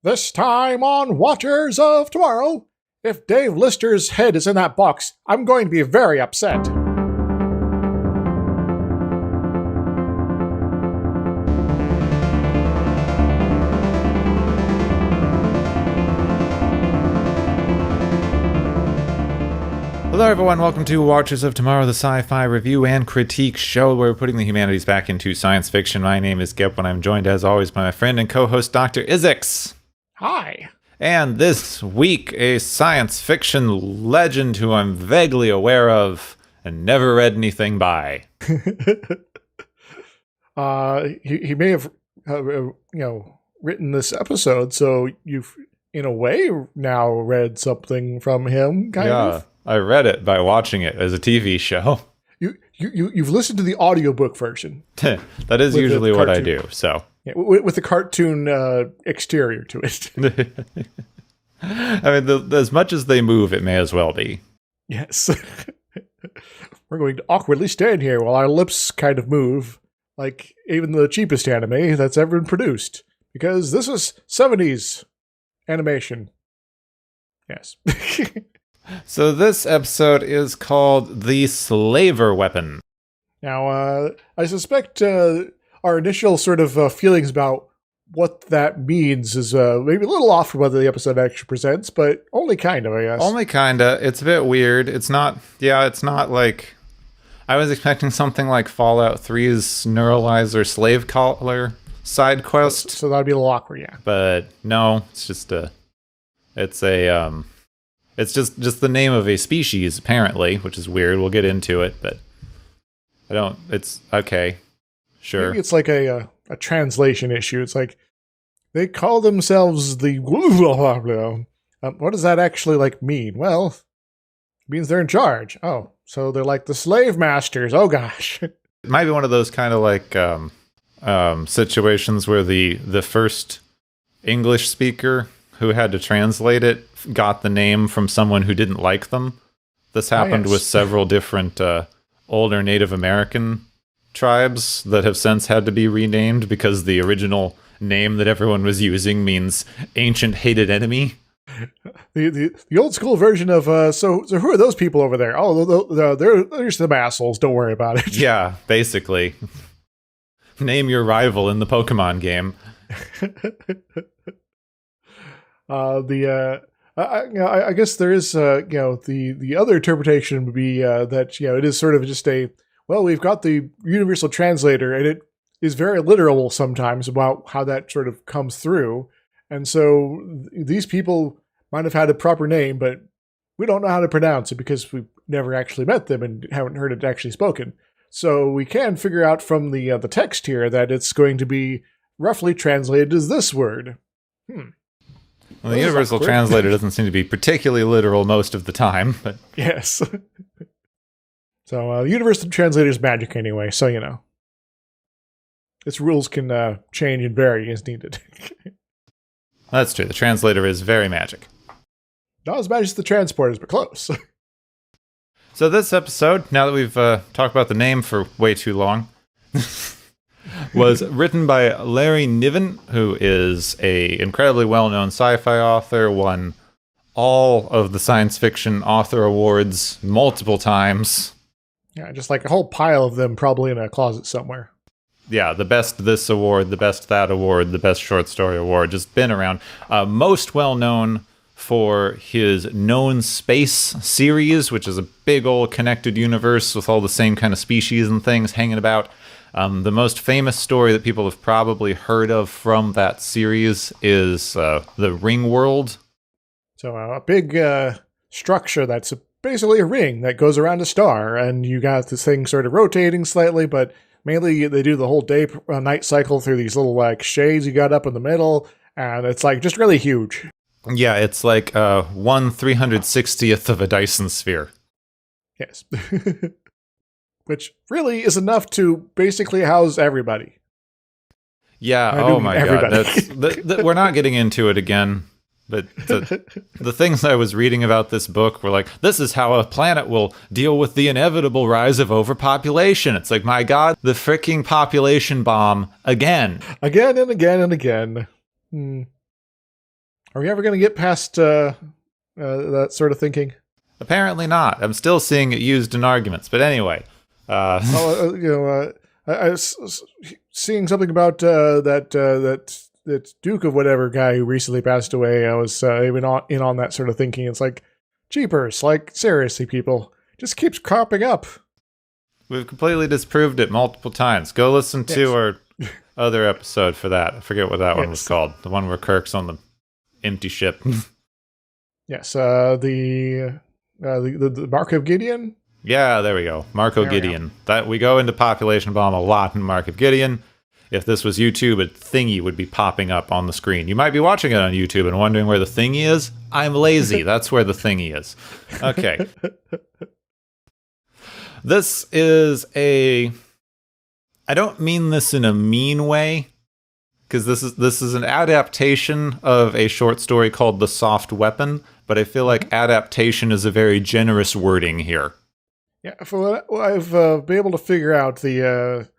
This time on Watchers of Tomorrow, if Dave Lister's head is in that box, I'm going to be very upset. Hello everyone, welcome to Watchers of Tomorrow, the sci-fi review and critique show where we're putting the humanities back into science fiction. My name is Gip, and I'm joined as always by my friend and co-host Dr. Isix. Hi. And this week, a science fiction legend who I'm vaguely aware of and never read anything by. He may have, written this episode, so you've, in a way, now read something from him, kind of. I read it by watching it as a TV show. You've listened to the audiobook version. That is usually what I do, so. Yeah, with the cartoon exterior to it. I mean, as much as they move, it may as well be. Yes. We're going to awkwardly stand here while our lips kind of move, like even the cheapest anime that's ever been produced. Because this is 70s animation. Yes. So this episode is called The Slaver Weapon. Now, I suspect our initial sort of feelings about what that means is maybe a little off from what the episode actually presents, but only kind of, I guess. Only kinda. It's a bit weird. It's not like... I was expecting something like Fallout 3's Neuralizer Slave Collar side quest. So that'd be a little awkward, yeah. But no, it's just It's just the name of a species, apparently, which is weird. We'll get into it, but it's okay. Sure. Maybe it's like a translation issue. It's like, they call themselves the... what does that actually, mean? Well, it means they're in charge. Oh, so they're like the slave masters. Oh, gosh. It might be one of those kind of situations where the first English speaker who had to translate it got the name from someone who didn't like them. This happened with several different older Native American tribes that have since had to be renamed because the original name that everyone was using means ancient hated enemy. The old school version of, so who are those people over there? Oh, they're some assholes. Don't worry about it. Yeah, basically. Name your rival in the Pokemon game. I guess there is, the other interpretation would be that, it is sort of just we've got the universal translator, and it is very literal sometimes about how that sort of comes through. And so these people might have had a proper name, but we don't know how to pronounce it because we've never actually met them and haven't heard it actually spoken. So we can figure out from the text here that it's going to be roughly translated as this word. Well, the universal translator doesn't seem to be particularly literal most of the time, but... Yes. So, the universal translator's magic anyway, so you know. Its rules can change and vary as needed. That's true, the translator is very magic. Not as magic as the transporters, but close. So this episode, now that we've talked about the name for way too long... was written by Larry Niven, who is a incredibly well-known sci-fi author, won all of the science fiction author awards multiple times. Yeah, just like a whole pile of them probably in a closet somewhere. Yeah, the best this award, the best that award, the best short story award, just been around. Most well-known for his Known Space series, which is a big old connected universe with all the same kind of species and things hanging about. The most famous story that people have probably heard of from that series is the Ring World. So a big structure that's basically a ring that goes around a star, and you got this thing sort of rotating slightly, but mainly they do the whole day-night cycle through these little shades you got up in the middle, and it's just really huge. Yeah, it's like 1/360th of a Dyson sphere. Yes. Which really is enough to basically house everybody. Yeah, oh my god. We're not getting into it again, but the things I was reading about this book were like, this is how a planet will deal with the inevitable rise of overpopulation. It's like, my god, the freaking population bomb again. Again and again and again. Are we ever going to get past that sort of thinking? Apparently not. I'm still seeing it used in arguments. But anyway. I was seeing something about that Duke of whatever guy who recently passed away. I was even in on that sort of thinking. It's like, jeepers, like, seriously, people. Just keeps cropping up. We've completely disproved it multiple times. Go listen to our other episode for that. I forget what that one was called. The one where Kirk's on the empty ship. Yes, the Mark of Gideon? Yeah, there we go. Marco Gideon. That we go into Population Bomb a lot in Mark of Gideon. If this was YouTube, a thingy would be popping up on the screen. You might be watching it on YouTube and wondering where the thingy is. I'm lazy. That's where the thingy is. Okay. This is I don't mean this in a mean way, because this is an adaptation of a short story called The Soft Weapon, but I feel like adaptation is a very generous wording here. Yeah, for what I've been able to figure out, the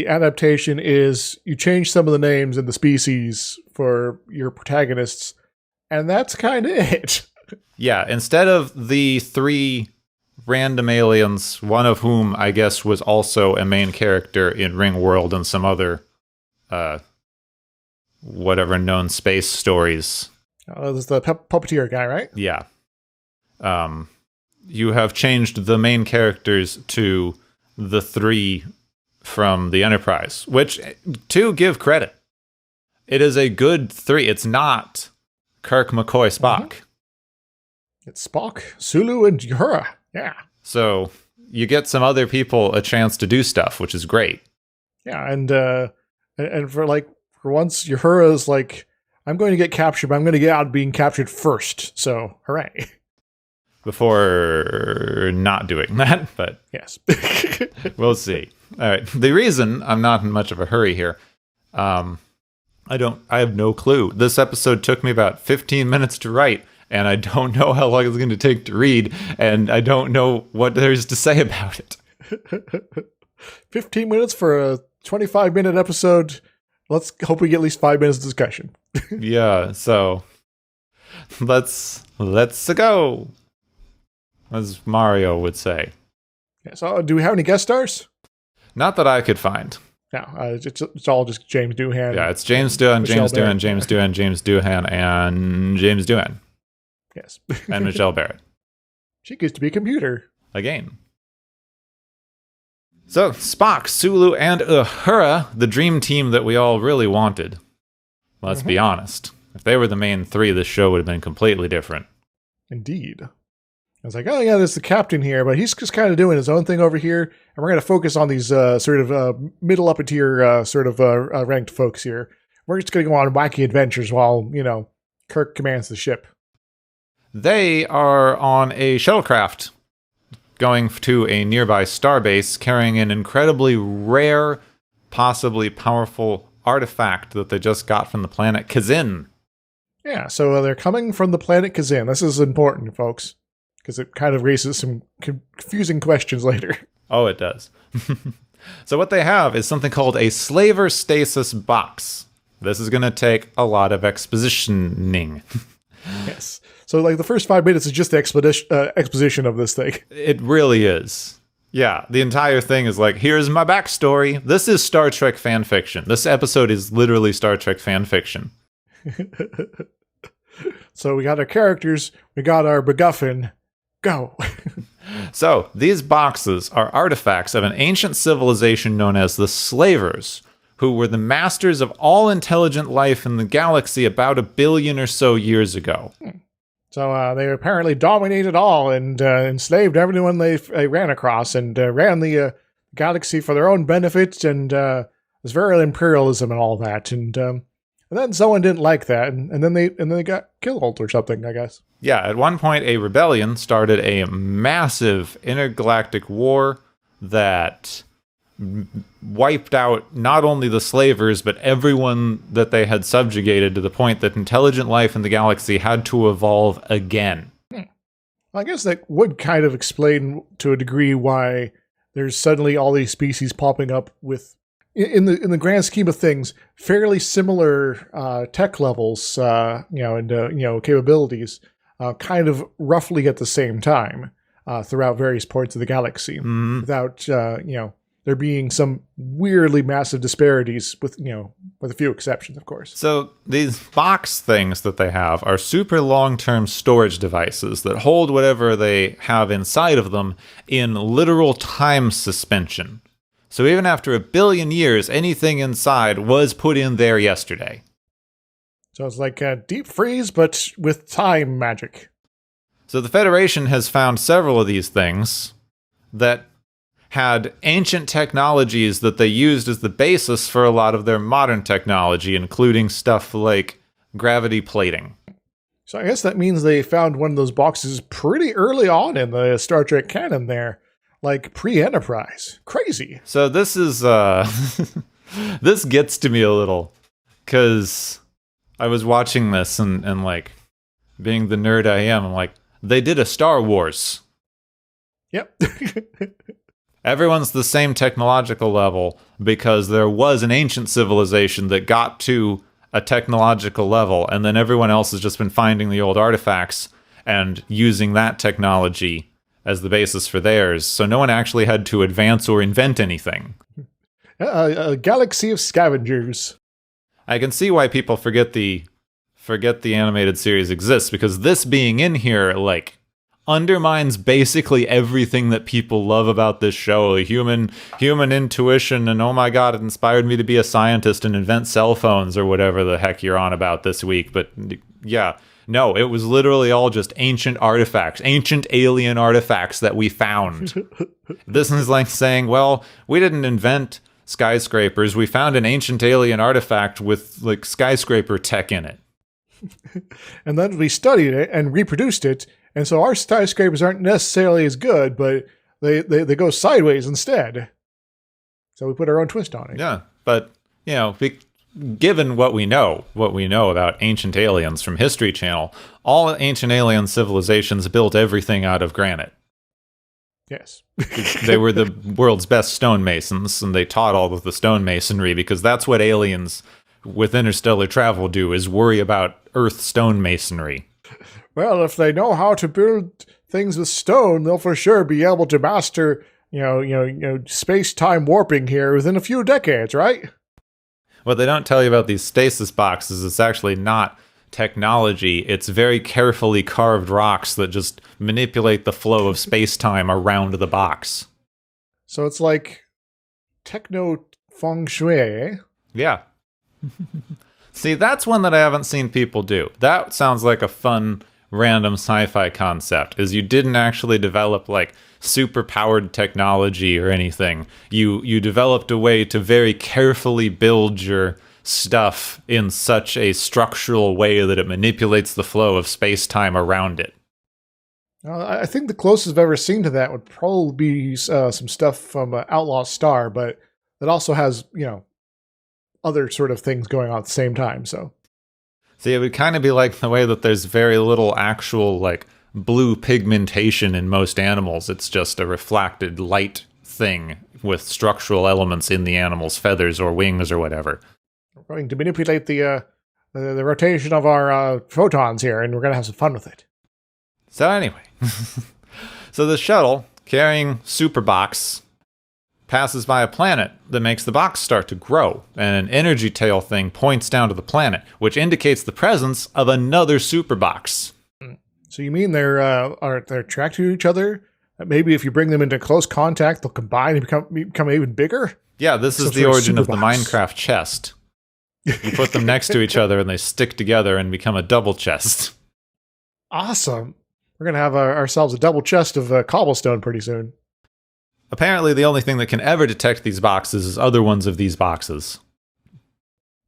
adaptation is you change some of the names and the species for your protagonists, and that's kind of it. Yeah, instead of the 3 random aliens, one of whom I guess was also a main character in Ringworld and some other whatever known space stories. This is the puppeteer guy, right? Yeah. You have changed the main characters to the 3 from the Enterprise, which, to give credit, it is a good 3. It's not Kirk, McCoy, Spock. It's Spock, Sulu, and Uhura. Yeah. So you get some other people a chance to do stuff, which is great. Yeah, and for once, Uhura's like, I'm going to get captured, but I'm going to get out being captured first. So, hooray. Before not doing that, but yes. We'll see. All right. The reason I'm not in much of a hurry here, I have no clue. This episode took me about 15 minutes to write, and I don't know how long it's going to take to read, and I don't know what there's to say about it. 15 minutes for a 25-minute episode. Let's hope we get at least 5 minutes of discussion. Yeah, so let's go, as Mario would say. Yeah, so do we have any guest stars? Not that I could find. No, it's all just James Doohan. Yeah, it's James Doohan, James Doohan, James Doohan, James Doohan, and James Doohan. Yes. And Michelle Barrett. She gets to be a computer. Again. So, Spock, Sulu, and Uhura, the dream team that we all really wanted. Let's be honest. If they were the main 3, this show would have been completely different. Indeed. I was like, oh yeah, there's the captain here, but he's just kind of doing his own thing over here, and we're going to focus on these sort of middle upper tier ranked folks here. We're just going to go on wacky adventures while, Kirk commands the ship. They are on a shuttlecraft going to a nearby starbase carrying an incredibly rare, possibly powerful artifact that they just got from the planet Kazin. Yeah, so they're coming from the planet Kazin. This is important, folks, because it kind of raises some confusing questions later. Oh, it does. So what they have is something called a slaver stasis box. This is going to take a lot of expositioning. Yes. So, the first 5 minutes is just the exposition of this thing. It really is. Yeah, the entire thing is like, here's my backstory. This is Star Trek fan fiction. This episode is literally Star Trek fan fiction. So we got our characters, we got our MacGuffin. Go. So, these boxes are artifacts of an ancient civilization known as the Slavers, who were the masters of all intelligent life in the galaxy about 1 billion or so years ago. So they apparently dominated all and enslaved everyone they ran across and ran the galaxy for their own benefit, and was very imperialism and all that. And then someone didn't like that, and then they got killed or something, I guess. Yeah, at one point a rebellion started a massive intergalactic war that wiped out not only the slavers, but everyone that they had subjugated, to the point that intelligent life in the galaxy had to evolve again. Well, I guess that would kind of explain to a degree why there's suddenly all these species popping up with in the grand scheme of things, fairly similar tech levels, and capabilities, kind of roughly at the same time throughout various parts of the galaxy, without there being some weirdly massive disparities with a few exceptions, of course. So these box things that they have are super long-term storage devices that hold whatever they have inside of them in literal time suspension. So even after 1 billion years, anything inside was put in there yesterday. So it's like a deep freeze, but with time magic. So the Federation has found several of these things that had ancient technologies that they used as the basis for a lot of their modern technology, including stuff like gravity plating. So I guess that means they found one of those boxes pretty early on in the Star Trek canon there, like pre-Enterprise. Crazy. So this is, this gets to me a little, because I was watching this and like, being the nerd I am, I'm like, they did a Star Wars. Yep. Everyone's the same technological level because there was an ancient civilization that got to a technological level, and then everyone else has just been finding the old artifacts and using that technology as the basis for theirs. So no one actually had to advance or invent anything. A galaxy of scavengers. I can see why people forget the animated series exists, because this being in here, like, undermines basically everything that people love about this show. Human intuition, and oh my god, it inspired me to be a scientist and invent cell phones or whatever the heck you're on about this week. But yeah, no, it was literally all just ancient artifacts, ancient alien artifacts that we found. This is like saying, well, we didn't invent skyscrapers, we found an ancient alien artifact with like skyscraper tech in it. And then we studied it and reproduced it. And so our skyscrapers aren't necessarily as good, but they go sideways instead. So we put our own twist on it. Yeah, but, given what we know about ancient aliens from History Channel, all ancient alien civilizations built everything out of granite. Yes. They were the world's best stonemasons, and they taught all of the stonemasonry because that's what aliens with interstellar travel do, is worry about Earth stonemasonry. Well, if they know how to build things with stone, they'll for sure be able to master, space-time warping here within a few decades, right? What they don't tell you about these stasis boxes is actually not technology. It's very carefully carved rocks that just manipulate the flow of space-time around the box. So it's like techno feng shui, eh? Yeah. See, that's one that I haven't seen people do. That sounds like a fun random sci-fi concept, is you didn't actually develop like super powered technology or anything. You developed a way to very carefully build your stuff in such a structural way that it manipulates the flow of space-time around it. I think the closest I've ever seen to that would probably be some stuff from Outlaw Star, but it also has, other sort of things going on at the same time, so. See, it would kind of be like the way that there's very little actual, like, blue pigmentation in most animals. It's just a reflected light thing with structural elements in the animal's feathers or wings or whatever. We're going to manipulate the rotation of our photons here, and we're going to have some fun with it. So anyway, so the shuttle carrying Superbox passes by a planet that makes the box start to grow, and an energy tail thing points down to the planet, which indicates the presence of another Superbox. So you mean they're attracted to each other? Maybe if you bring them into close contact, they'll combine and become even bigger? Yeah, this is the origin of the Minecraft chest. You put them next to each other and they stick together and become a double chest. Awesome. We're going to have ourselves a double chest of cobblestone pretty soon. Apparently, the only thing that can ever detect these boxes is other ones of these boxes.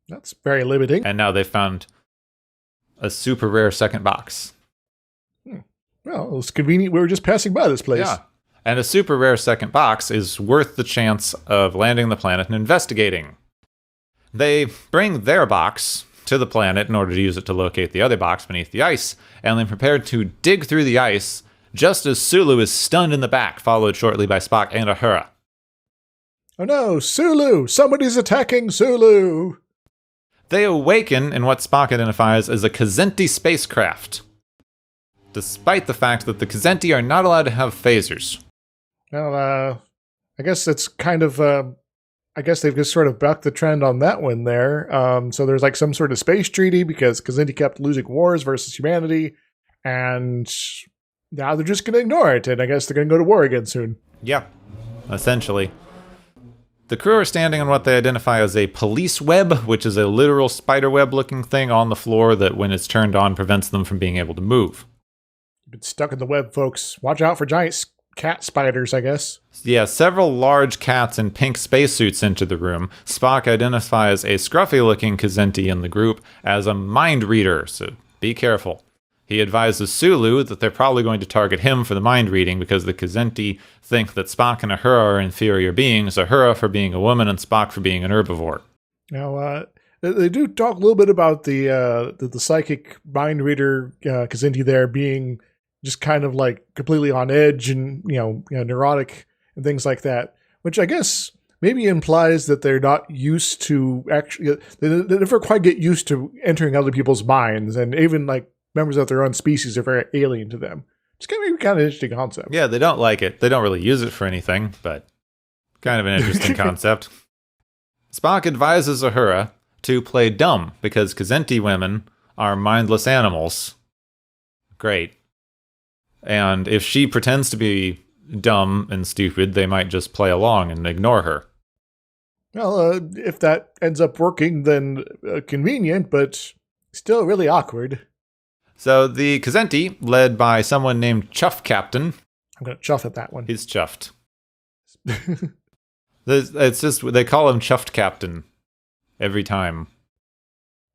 That's very limiting. And now they've found a super rare second box. Well, it's convenient we were just passing by this place. Yeah. And a super rare second box is worth the chance of landing the planet and investigating. They bring their box to the planet in order to use it to locate the other box beneath the ice, and then prepare to dig through the ice just as Sulu is stunned in the back, followed shortly by Spock and Uhura. Oh no, Sulu! Somebody's attacking Sulu! They awaken in what Spock identifies as a Kazenti spacecraft, despite the fact that the Kazenti are not allowed to have phasers. Well, I guess it's kind of, I guess they've just sort of bucked the trend on that one there. So there's like some sort of space treaty because Kazenti kept losing wars versus humanity, and now they're just going to ignore it, and I guess they're going to go to war again soon. Yeah, essentially. The crew are standing on what they identify as a police web, which is a literal spider web looking thing on the floor that when it's turned on prevents them from being able to move. You've been stuck in the web, folks. Watch out for giant cat spiders, I guess. Yeah, several large cats in pink spacesuits enter the room. Spock identifies a scruffy-looking Kazenti in the group as a mind reader, so be careful. He advises Sulu that they're probably going to target him for the mind reading because the Kazenti think that Spock and Uhura are inferior beings, Uhura for being a woman and Spock for being an herbivore. Now, they do talk a little bit about the psychic mind reader Kazenti there being just kind of like completely on edge and neurotic and things like that, which I guess maybe implies that they're not used to actually, they never quite get used to entering other people's minds, and even like members of their own species are very alien to them. It's kind of an interesting concept. Yeah, they don't like it. They don't really use it for anything, but kind of an interesting concept. Spock advises Uhura to play dumb because Kazenti women are mindless animals. Great. And if she pretends to be dumb and stupid, they might just play along and ignore her. Well, if that ends up working, then convenient, but still really awkward. So the Kazenti, led by someone named Chuff Captain. I'm going to chuff at that one. He's chuffed. It's just, they call him Chuffed Captain every time.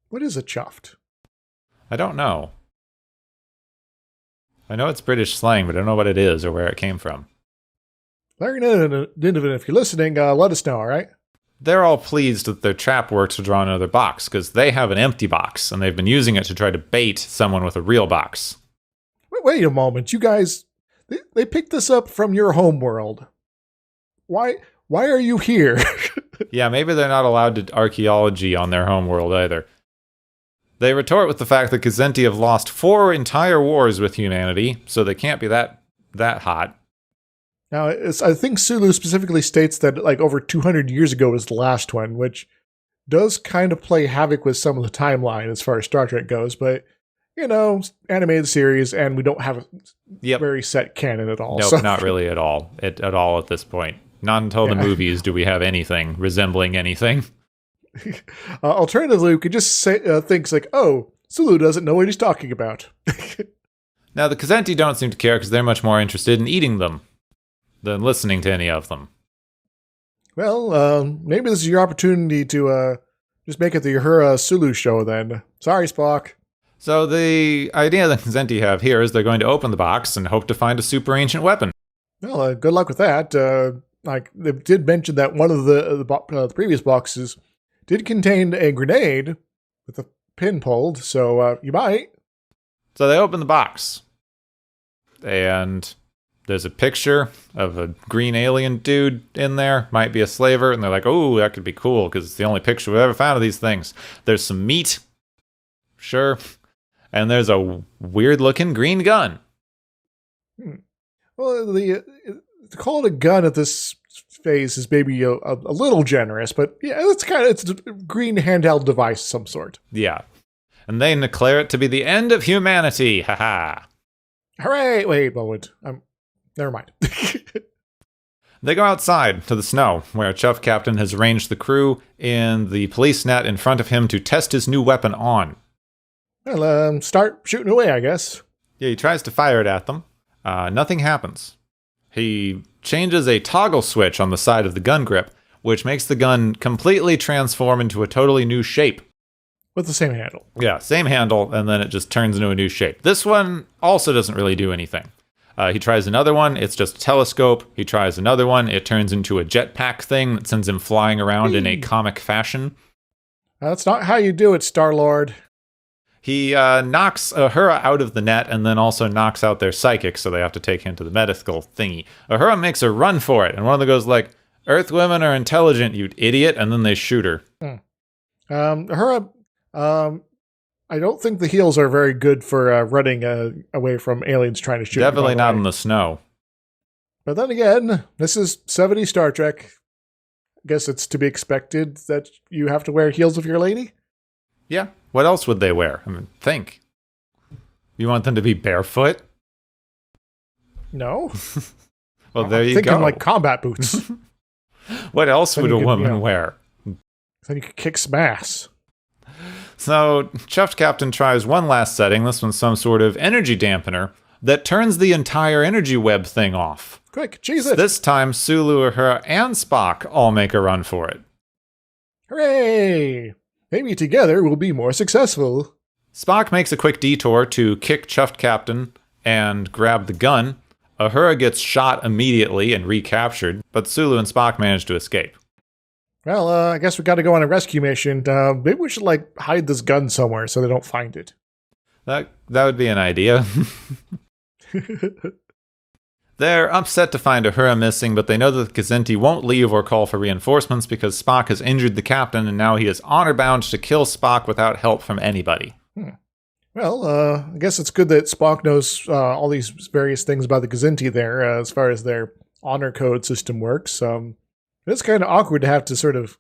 What is a chuffed? I don't know. I know it's British slang, but I don't know what it is or where it came from. Larry Nidovan, if you're listening, let us know, all right? They're all pleased that their trap works to draw another box, because they have an empty box, and they've been using it to try to bait someone with a real box. Wait a moment, you guys, they picked this up from your homeworld. Why are you here? Yeah, maybe they're not allowed to archaeology on their homeworld either. They retort with the fact that Kazenti have lost 4 entire wars with humanity, so they can't be that hot. Now, I think Sulu specifically states that like over 200 years ago was the last one, which does kind of play havoc with some of the timeline as far as Star Trek goes, but, animated series, and we don't have a very set canon at all. Nope, so. Not really at all. At all at this point. Not until the movies do we have anything resembling anything. Alternatively, we could just say things like, oh, Sulu doesn't know what he's talking about. Now, the Kazenti don't seem to care because they're much more interested in eating them than listening to any of them. Well, maybe this is your opportunity to just make it the Uhura Sulu show then. Sorry, Spock. So the idea that Kazenti have here is they're going to open the box and hope to find a super ancient weapon. Well, good luck with that. They did mention that one of the previous boxes did contain a grenade with a pin pulled, so you might. So they open the box, and there's a picture of a green alien dude in there, might be a slaver, and they're like, oh, that could be cool, because it's the only picture we've ever found of these things. There's some meat, sure, and there's a weird-looking green gun. Well, to call it a gun at this phase is maybe a little generous, but yeah, it's a green handheld device of some sort. Yeah. And they declare it to be the end of humanity. Haha. Hooray! Wait a moment. Never mind. They go outside to the snow, where Chuff Captain has arranged the crew in the police net in front of him to test his new weapon on. Well, start shooting away, I guess. Yeah, he tries to fire it at them. Nothing happens. He changes a toggle switch on the side of the gun grip, which makes the gun completely transform into a totally new shape. With the same handle. Yeah, same handle, and then it just turns into a new shape. This one also doesn't really do anything. He tries another one, it's just a telescope. He tries another one, it turns into a jetpack thing that sends him flying around in a comic fashion. That's not how you do it, Star-Lord. He knocks Uhura out of the net and then also knocks out their psychic, so they have to take him to the medical thingy. Uhura makes a run for it, and one of them goes like, Earth women are intelligent, you idiot, and then they shoot her. Her, I don't think the heels are very good for running away from aliens trying to shoot you. Definitely not in the snow. But then again, this is 70s Star Trek. I guess it's to be expected that you have to wear heels if you're a lady. Yeah. What else would they wear? I mean, think. You want them to be barefoot? No. Well, there you go. Thinking like combat boots. What else would a woman wear? Then you could kick some ass. So, Chuffed Captain tries one last setting. This one's some sort of energy dampener that turns the entire energy web thing off. Quick, cheese it! This time, Sulu, Uhura, and Spock all make a run for it. Hooray! Maybe together we'll be more successful. Spock makes a quick detour to kick Chuffed Captain and grab the gun. Uhura gets shot immediately and recaptured, but Sulu and Spock manage to escape. Well, I guess we gotta go on a rescue mission. Maybe we should, hide this gun somewhere so they don't find it. That would be an idea. They're upset to find Uhura missing, but they know that the Kzinti won't leave or call for reinforcements because Spock has injured the captain and now he is honor-bound to kill Spock without help from anybody. Well, I guess it's good that Spock knows all these various things about the Kzinti there as far as their honor code system works. It's kind of awkward to have to sort of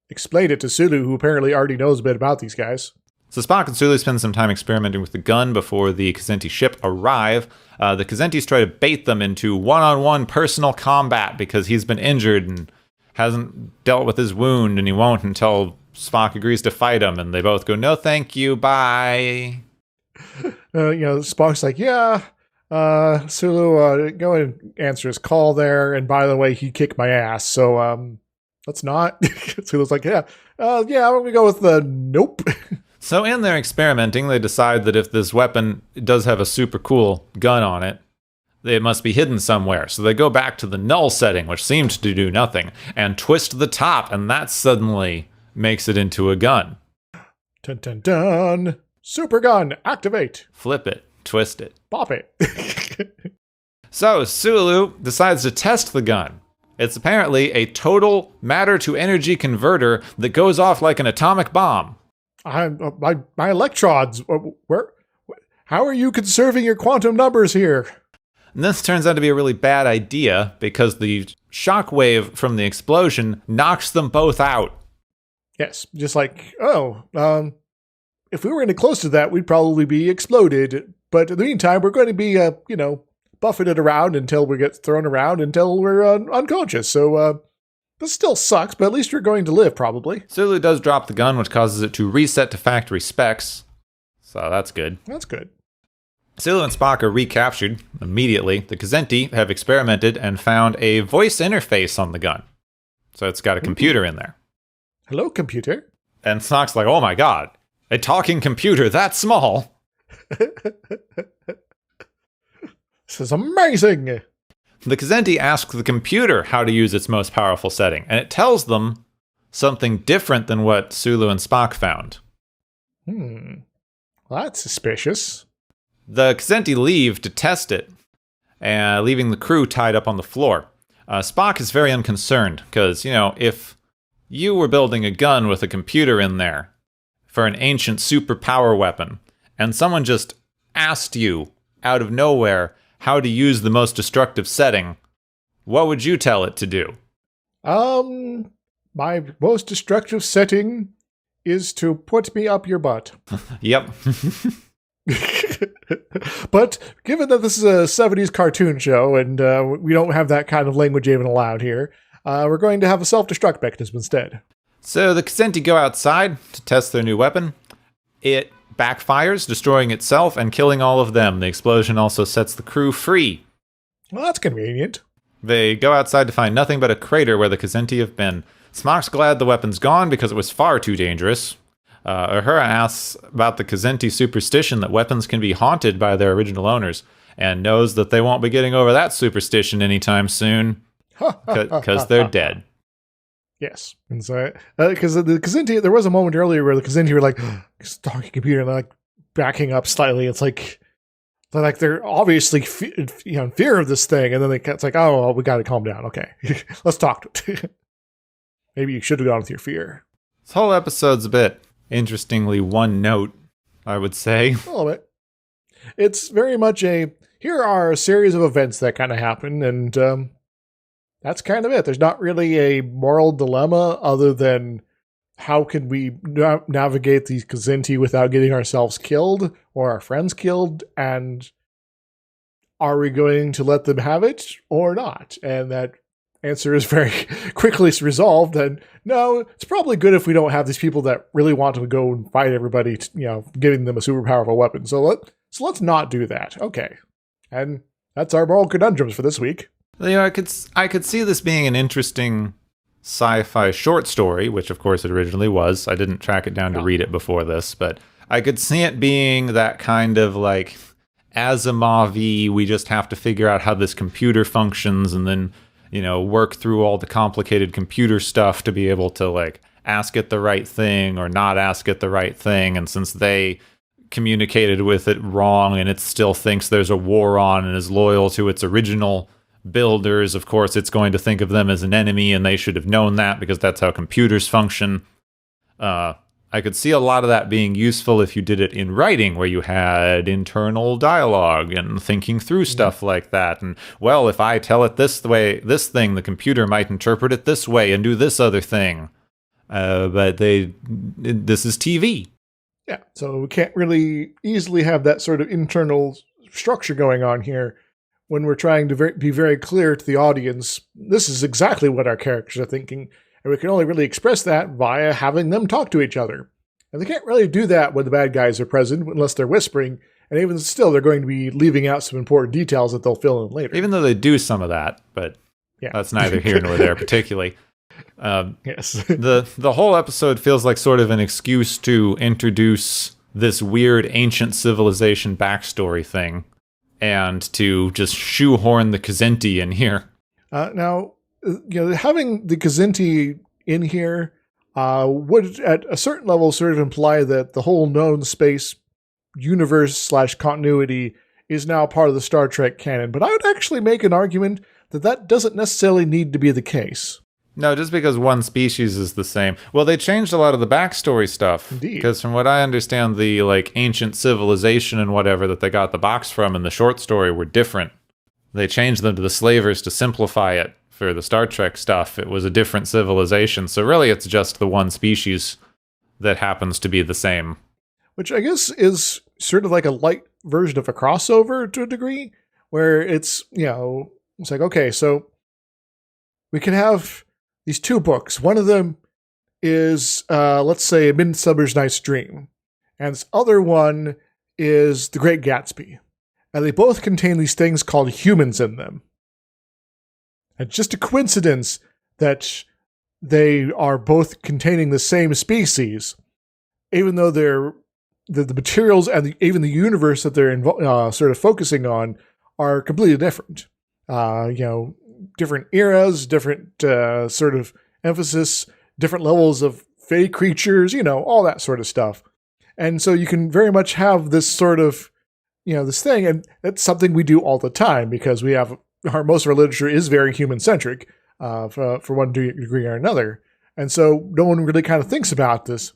explain it to Sulu, who apparently already knows a bit about these guys. So Spock and Sulu spend some time experimenting with the gun before the Kzinti ship arrive. The Kzintis try to bait them into one-on-one personal combat because he's been injured and hasn't dealt with his wound, and he won't until Spock agrees to fight him, and they both go, no thank you, bye. Spock's like, yeah, Sulu, go and answer his call there, and by the way, he kicked my ass, so let's not. Sulu's like, yeah, I'm gonna go with the nope. So in their experimenting, they decide that if this weapon does have a super cool gun on it, it must be hidden somewhere. So they go back to the null setting, which seemed to do nothing, and twist the top, and that suddenly makes it into a gun. Dun dun dun! Super gun, activate! Flip it, twist it, pop it. So Sulu decides to test the gun. It's apparently a total matter-to-energy converter that goes off like an atomic bomb. My electrons. Where? How are you conserving your quantum numbers here? And this turns out to be a really bad idea because the shockwave from the explosion knocks them both out. Yes, just like, if we were any close to that, we'd probably be exploded. But in the meantime, we're going to be, buffeted around until we get thrown around until we're unconscious. So, this still sucks, but at least you're going to live, probably. Sulu does drop the gun, which causes it to reset to factory specs. So that's good. That's good. Sulu and Spock are recaptured immediately. The Kzinti have experimented and found a voice interface on the gun. So it's got a computer in there. Hello, computer. And Spock's like, oh my god, a talking computer that small. This is amazing. The Kzinti ask the computer how to use its most powerful setting, and it tells them something different than what Sulu and Spock found. Well, that's suspicious. The Kzinti leave to test it, leaving the crew tied up on the floor. Spock is very unconcerned, because, if you were building a gun with a computer in there for an ancient superpower weapon, and someone just asked you out of nowhere how to use the most destructive setting, what would you tell it to do? My most destructive setting is to put me up your butt. Yep. But given that this is a 70s cartoon show and we don't have that kind of language even allowed here, we're going to have a self-destruct mechanism instead. So the Kzinti go outside to test their new weapon. It backfires, destroying itself and killing all of them. The explosion also sets the crew free. Well, that's convenient. They go outside to find nothing but a crater where the Kzinti have been. Spock's glad the weapon's gone because it was far too dangerous. Uhura asks about the Kzinti superstition that weapons can be haunted by their original owners, and knows that they won't be getting over that superstition anytime soon, because they're dead. Yes. And so, because the Kzinti, there was a moment earlier where the Kzinti were like, talking computer, and they're like backing up slightly. It's like, they're obviously in fear of this thing, and then it's like, oh, well, we got to calm down. Okay, let's talk to it. Maybe you should have gone with your fear. This whole episode's a bit interestingly one note, I would say. A little bit. It's very much here are a series of events that kind of happen, and that's kind of it. There's not really a moral dilemma other than how can we navigate the Kzinti without getting ourselves killed or our friends killed, and are we going to let them have it or not? And that answer is very quickly resolved. And no, it's probably good if we don't have these people that really want to go and fight everybody, giving them a super powerful weapon. So let's not do that. Okay. And that's our moral conundrums for this week. I could see this being an interesting sci-fi short story, which of course it originally was. I didn't track it down to read it before this, but I could see it being that kind of like Asimov-y, we just have to figure out how this computer functions and then, work through all the complicated computer stuff to be able to like ask it the right thing or not ask it the right thing. And since they communicated with it wrong and it still thinks there's a war on and is loyal to its original builders, of course it's going to think of them as an enemy, and they should have known that because that's how computers function. I could see a lot of that being useful if you did it in writing, where you had internal dialogue and thinking through stuff like that. And, well, if I tell it this way, this thing, the computer might interpret it this way and do this other thing. But this is TV. Yeah, so we can't really easily have that sort of internal structure going on here when we're trying to be very clear to the audience. This is exactly what our characters are thinking. And we can only really express that via having them talk to each other. And they can't really do that when the bad guys are present, unless they're whispering. And even still, they're going to be leaving out some important details that they'll fill in later. Even though they do some of that, but that's neither here nor there particularly. Yes. The whole episode feels like sort of an excuse to introduce this weird ancient civilization backstory thing and to just shoehorn the Kzinti in here. Now, having the Kzinti in here would, at a certain level, sort of imply that the whole known space universe / continuity is now part of the Star Trek canon. But I would actually make an argument that doesn't necessarily need to be the case. No, just because one species is the same. Well, they changed a lot of the backstory stuff. Indeed. Because from what I understand, the ancient civilization and whatever that they got the box from in the short story were different. They changed them to the slavers to simplify it. For the Star Trek stuff, it was a different civilization. So really, it's just the one species that happens to be the same. Which I guess is sort of like a light version of a crossover to a degree, where it's, it's like, okay, so we can have these two books. One of them is, let's say, A Midsummer's Night's Dream. And this other one is The Great Gatsby. And they both contain these things called humans in them. It's just a coincidence that they are both containing the same species, even though the materials and even the universe that they're sort of focusing on are completely different. Different eras, different sort of emphasis, different levels of fey creatures, all that sort of stuff. And so you can very much have this sort of, this thing, and it's something we do all the time because we have most of our literature is very human-centric for one degree or another. And so no one really kind of thinks about this.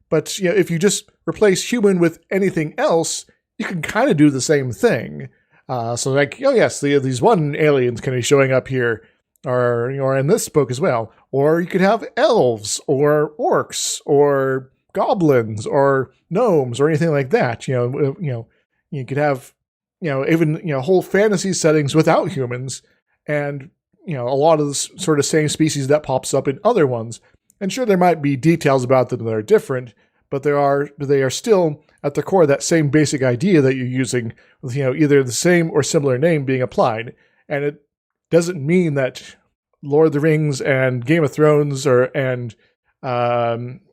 But if you just replace human with anything else, you can kind of do the same thing. So these one aliens can be showing up here, or in this book as well. Or you could have elves, or orcs, or goblins, or gnomes, or anything like that. You could have even whole fantasy settings without humans, and a lot of the sort of same species that pops up in other ones. And sure, there might be details about them that are different, but they are still at the core of that same basic idea that you're using, with either the same or similar name being applied. And it doesn't mean that Lord of the Rings and Game of Thrones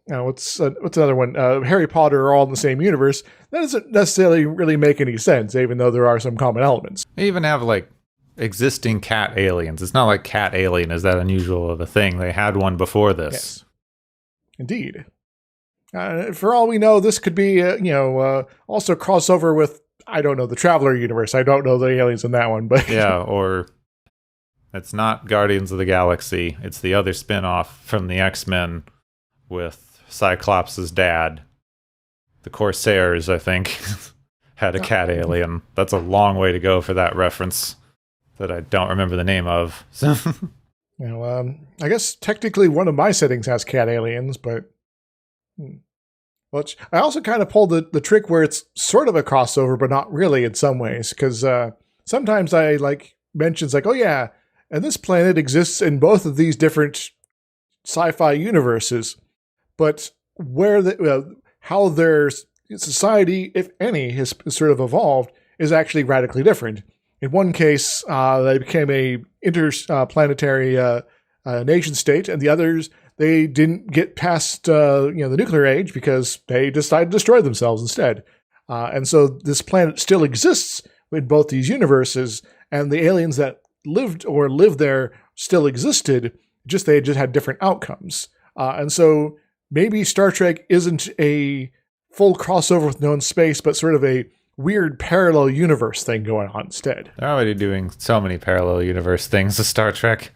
what's another one? Harry Potter are all in the same universe. That doesn't necessarily really make any sense, even though there are some common elements. They even have existing cat aliens. It's not like cat alien is that unusual of a thing. They had one before this. Yes. Indeed. For all we know, this could be also crossover with I don't know, the Traveler universe. I don't know the aliens in that one, but Yeah, or it's not Guardians of the Galaxy. It's the other spin-off from the X-Men with Cyclops' dad. The Corsairs, I think, had a cat alien. That's a long way to go for that reference that I don't remember the name of. So I guess technically one of my settings has cat aliens, but which I also kind of pulled the trick where it's sort of a crossover, but not really in some ways, because sometimes I like mentions like, oh yeah, and this planet exists in both of these different sci-fi universes, but where how their society, if any, has sort of evolved is actually radically different. In one case, they became a interplanetary nation state, and the others, they didn't get past the nuclear age because they decided to destroy themselves instead. And so this planet still exists in both these universes, and the aliens that lived there still existed, just they just had different outcomes. And so maybe Star Trek isn't a full crossover with known space, but sort of a weird parallel universe thing going on instead. they're already doing so many parallel universe things with Star Trek.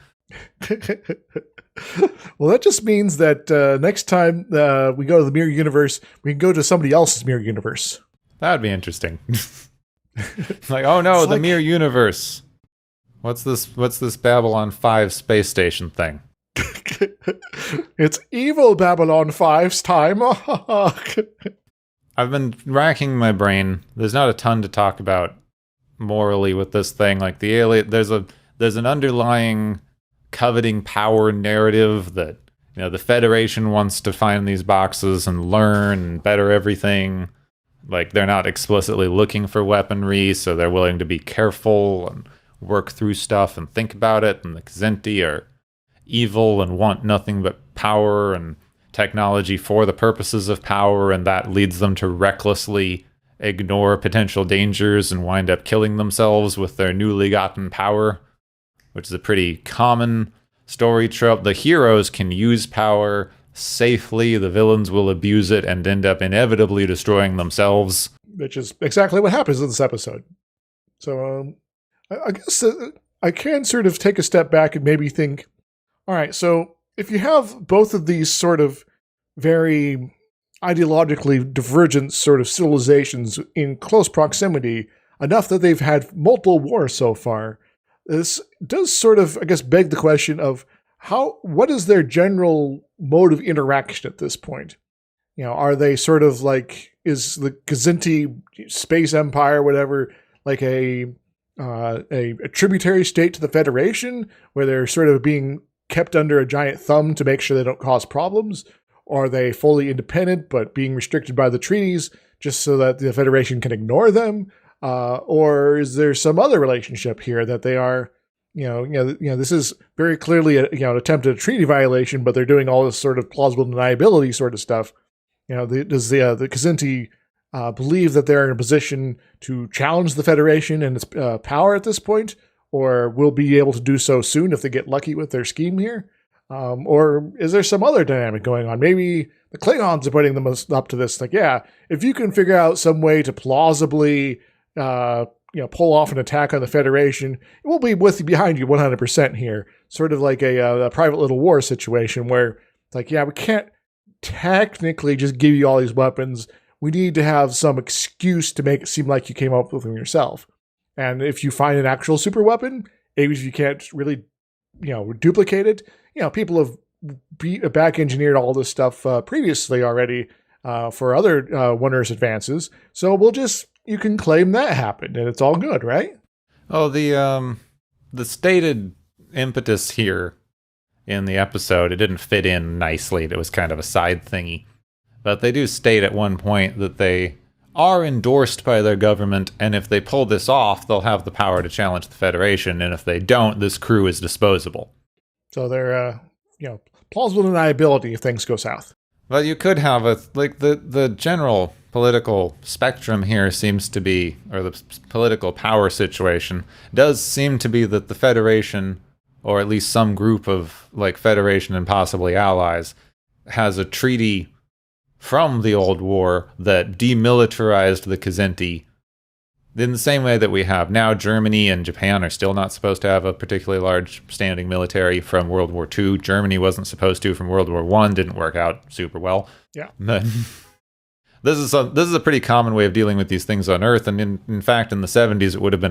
Well, that just means that next time we go to the mirror universe, we can go to somebody else's mirror universe. That would be interesting. Like, oh no, the mirror universe. What's this Babylon 5 space station thing? It's evil Babylon 5's time. I've been racking my brain. There's not a ton to talk about morally with this thing. Like the alien, there's an underlying coveting power narrative that the Federation wants to find these boxes and learn and better everything. Like they're not explicitly looking for weaponry, so they're willing to be careful and work through stuff and think about it. And the Kzinti are evil and want nothing but power and technology for the purposes of power, and that leads them to recklessly ignore potential dangers and wind up killing themselves with their newly gotten power, which is a pretty common story trope. The heroes can use power safely, the villains will abuse it and end up inevitably destroying themselves. Which is exactly what happens in this episode. So I guess I can sort of take a step back and maybe think, all right, so if you have both of these sort of very ideologically divergent sort of civilizations in close proximity, enough that they've had multiple wars so far, this does sort of, I guess, beg the question of what is their general mode of interaction at this point? Are they sort of like, is the Kzinti space empire, whatever, like a tributary state to the Federation, where they're sort of being kept under a giant thumb to make sure they don't cause problems? Or are they fully independent but being restricted by the treaties just so that the Federation can ignore them? Or is there some other relationship here that they are, this is very clearly an attempted treaty violation, but they're doing all this sort of plausible deniability sort of stuff. Does the Kzinti believe that they're in a position to challenge the Federation and its power at this point, or will be able to do so soon if they get lucky with their scheme here? Or is there some other dynamic going on? Maybe the Klingons are putting them up to this. Like, yeah, if you can figure out some way to plausibly, pull off an attack on the Federation, we'll be behind you 100% here. Sort of like a private little war situation where it's like, yeah, we can't technically just give you all these weapons. We need to have some excuse to make it seem like you came up with them yourself. And if you find an actual super weapon, even if you can't really, duplicate it, people have back engineered all this stuff previously already for other Wondrous advances. So you can claim that happened and it's all good, right? Oh, the stated impetus here in the episode, it didn't fit in nicely. It was kind of a side thingy. But they do state at one point that they are endorsed by their government, and if they pull this off, they'll have the power to challenge the Federation, and if they don't, this crew is disposable. So they're, plausible deniability if things go south. Well, you could have the general political spectrum here seems to be, or the political power situation does seem to be that the Federation, or at least some group of Federation and possibly allies, has a treaty from the old war that demilitarized the Kzinti in the same way that we have now, Germany and Japan are still not supposed to have a particularly large standing military from World War II. Germany wasn't supposed to from World War I. Didn't work out super well. Yeah. But this is a pretty common way of dealing with these things on Earth. And in fact, in the 70s, it would have been